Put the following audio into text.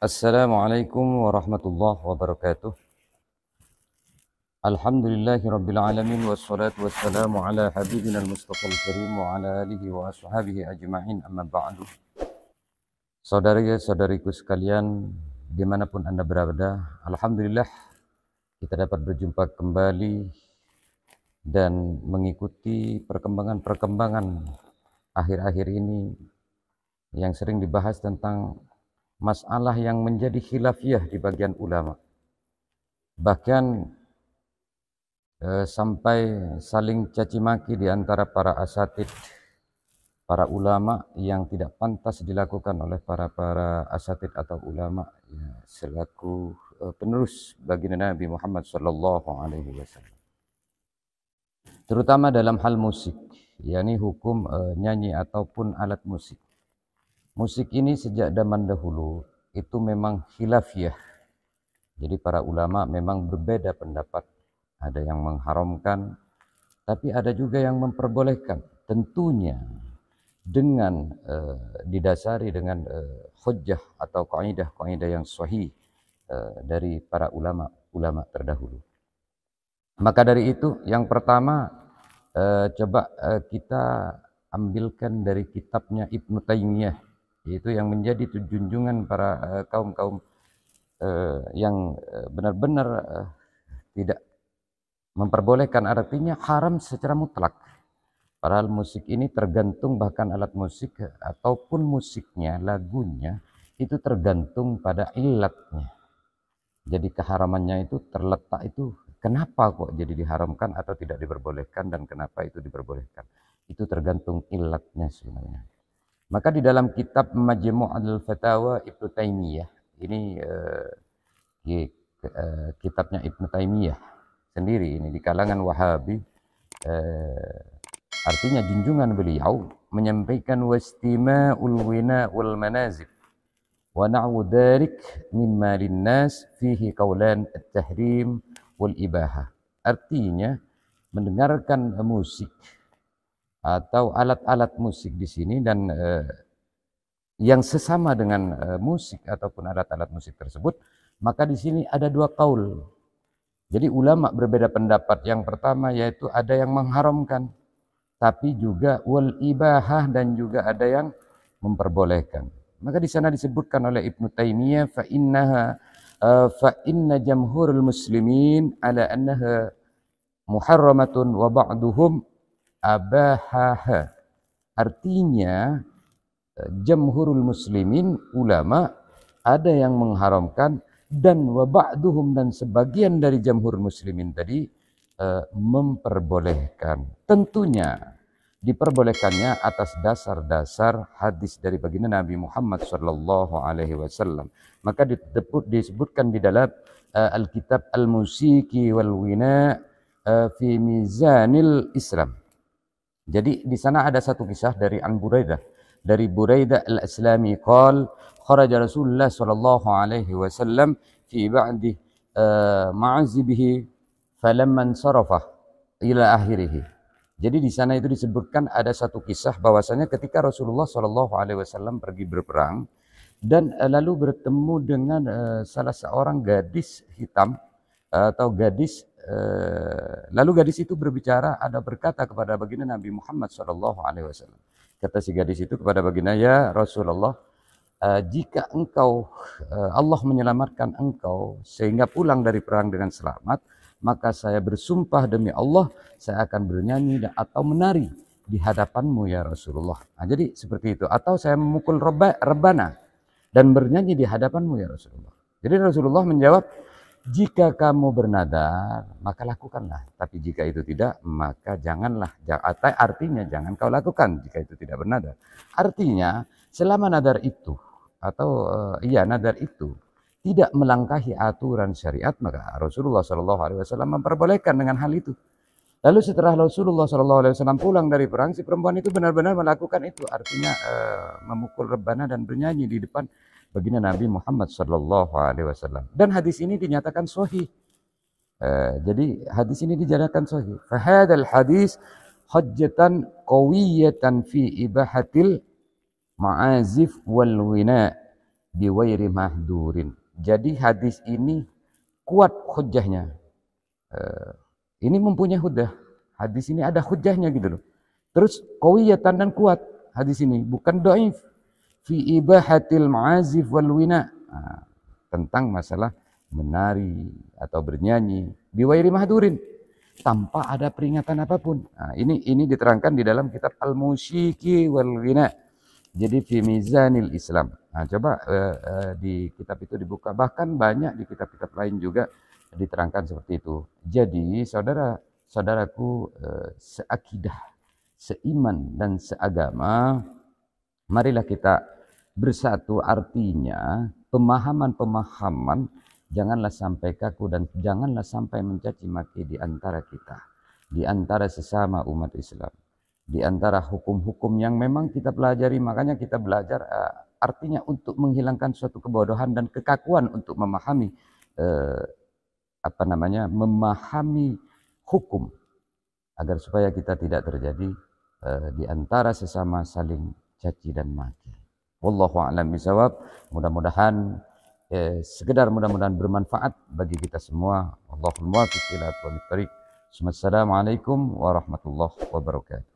Assalamualaikum warahmatullahi wabarakatuh. Alhamdulillahi rabbil alamin wassalatu wassalamu ala habibina al-mustafa al-karim wa ala alihi wa ashabihi ajma'in, amma ba'du. Saudari-saudariku sekalian, dimanapun Anda berada, alhamdulillah kita dapat berjumpa kembali dan mengikuti perkembangan-perkembangan akhir-akhir ini yang sering dibahas tentang masalah yang menjadi khilafiyah di bagian ulama. Bahkan sampai saling caci maki di antara para asatid, para ulama, yang tidak pantas dilakukan oleh para asatid atau ulama ya, selaku penerus baginda Nabi Muhammad sallallahu alaihi wasallam. Terutama dalam hal musik, yakni hukum nyanyi ataupun alat musik. Musik ini sejak zaman dahulu itu memang khilafiyah. Jadi para ulama memang berbeda pendapat. Ada yang mengharamkan, tapi ada juga yang memperbolehkan. Tentunya dengan didasari dengan hujjah atau kaidah-kaidah yang sahih dari para ulama terdahulu. Maka dari itu, yang pertama coba kita ambilkan dari kitabnya Ibnu Taimiyah, yaitu yang menjadi junjungan para kaum-kaum yang benar-benar tidak memperbolehkan, artinya haram secara mutlak. Padahal musik ini tergantung, bahkan alat musik ataupun musiknya, lagunya, itu tergantung pada ilatnya. Jadi keharamannya itu terletak itu, kenapa kok jadi diharamkan atau tidak diperbolehkan, dan kenapa itu diperbolehkan. Itu tergantung ilatnya sebenarnya. Maka di dalam kitab Majmu'ul Fatawa Ibnu Taimiyah, ini kitabnya Ibnu Taimiyah sendiri, ini di kalangan Wahabi, artinya junjungan beliau menyampaikan wastima'ul wina wal manazib wa na'u dharik mimma linnas fihi qaulan at-tahrim wal ibahah. Artinya mendengarkan musik atau alat-alat musik di sini dan yang sesama dengan musik ataupun alat-alat musik tersebut, maka di sini ada dua kaul. Jadi ulama berbeda pendapat. Yang pertama yaitu ada yang mengharamkan, tapi juga wal ibahah, dan juga ada yang memperbolehkan. Maka di sana disebutkan oleh Ibnu Taimiyah, fa inna jamhurul muslimin ala annaha muharramatun wa ba'duhum abahaha. Artinya jamhurul muslimin, ulama, ada yang mengharamkan, dan wa ba'duhum, dan sebagian dari jamhur muslimin tadi memperbolehkan. Tentunya diperbolehkannya atas dasar-dasar hadis dari baginda Nabi Muhammad sallallahu alaihi wasallam. Maka disebutkan di dalam Alkitab Al-Musiki wal Wina fi Mizanil Islam. Jadi di sana ada satu kisah dari dari Buraidah al-Aslami, qala kharaja Rasulullah sallallahu alaihi wasallam fi ba'di ma'azibihi falamma sarafa ila akhirih. Jadi di sana itu disebutkan ada satu kisah bahwasanya ketika Rasulullah sallallahu alaihi wasallam pergi berperang dan lalu bertemu dengan salah seorang gadis hitam atau gadis, lalu gadis itu berbicara, ada berkata kepada baginda Nabi Muhammad sallallahu alaihi wasallam. Kata si gadis itu kepada baginda, ya Rasulullah, jika engkau Allah menyelamatkan engkau sehingga pulang dari perang dengan selamat, maka saya bersumpah demi Allah saya akan bernyanyi atau menari di hadapanmu ya Rasulullah. Nah, jadi seperti itu. Atau saya memukul rebana dan bernyanyi di hadapanmu ya Rasulullah. Jadi Rasulullah menjawab, jika kamu bernadar maka lakukanlah, tapi jika itu tidak maka janganlah. Artinya jangan kau lakukan jika itu tidak bernadar. Artinya selama nadar itu atau nadar itu tidak melangkahi aturan syariat, maka Rasulullah SAW memperbolehkan dengan hal itu. Lalu setelah Rasulullah SAW pulang dari perang, si perempuan itu benar-benar melakukan itu, artinya memukul rebana dan bernyanyi di depan baginda Nabi Muhammad SAW. Dan hadis ini dinyatakan sahih. Jadi hadis ini dinyatakan sahih. Fahadal hadis hujjatan qawiyatan fi ibahatil ma'azif wal wina biwairi mahdurin. Jadi hadis ini kuat hujjahnya. Ini mempunyai hujjah. Hadis ini ada hujjahnya gitu loh. Terus qawiyatan dan kuat hadis ini, bukan dhaif. Fi ibahatil ma'azif wal wina. Tentang masalah menari atau bernyanyi biwairi mahdurin tanpa ada peringatan apapun. Ini diterangkan di dalam kitab Al-Musyiki wal Ghina. Jadi fi mizanil Islam. Coba di kitab itu dibuka, bahkan banyak di kitab-kitab lain juga diterangkan seperti itu. Jadi saudara-saudaraku seakidah, seiman dan seagama, marilah kita bersatu. Artinya pemahaman-pemahaman janganlah sampai kaku dan janganlah sampai mencaci maki di antara kita, di antara sesama umat Islam, di antara hukum-hukum yang memang kita pelajari. Makanya kita belajar artinya untuk menghilangkan suatu kebodohan dan kekakuan untuk memahami memahami hukum, agar supaya kita tidak terjadi di antara sesama saling caci dan maki. Wallahu a'lam bishawab. Mudah-mudahan mudah-mudahan bermanfaat bagi kita semua. Allahul muwaffiq ila aqwamit thoriq. Assalamualaikum warahmatullahi wabarakatuh.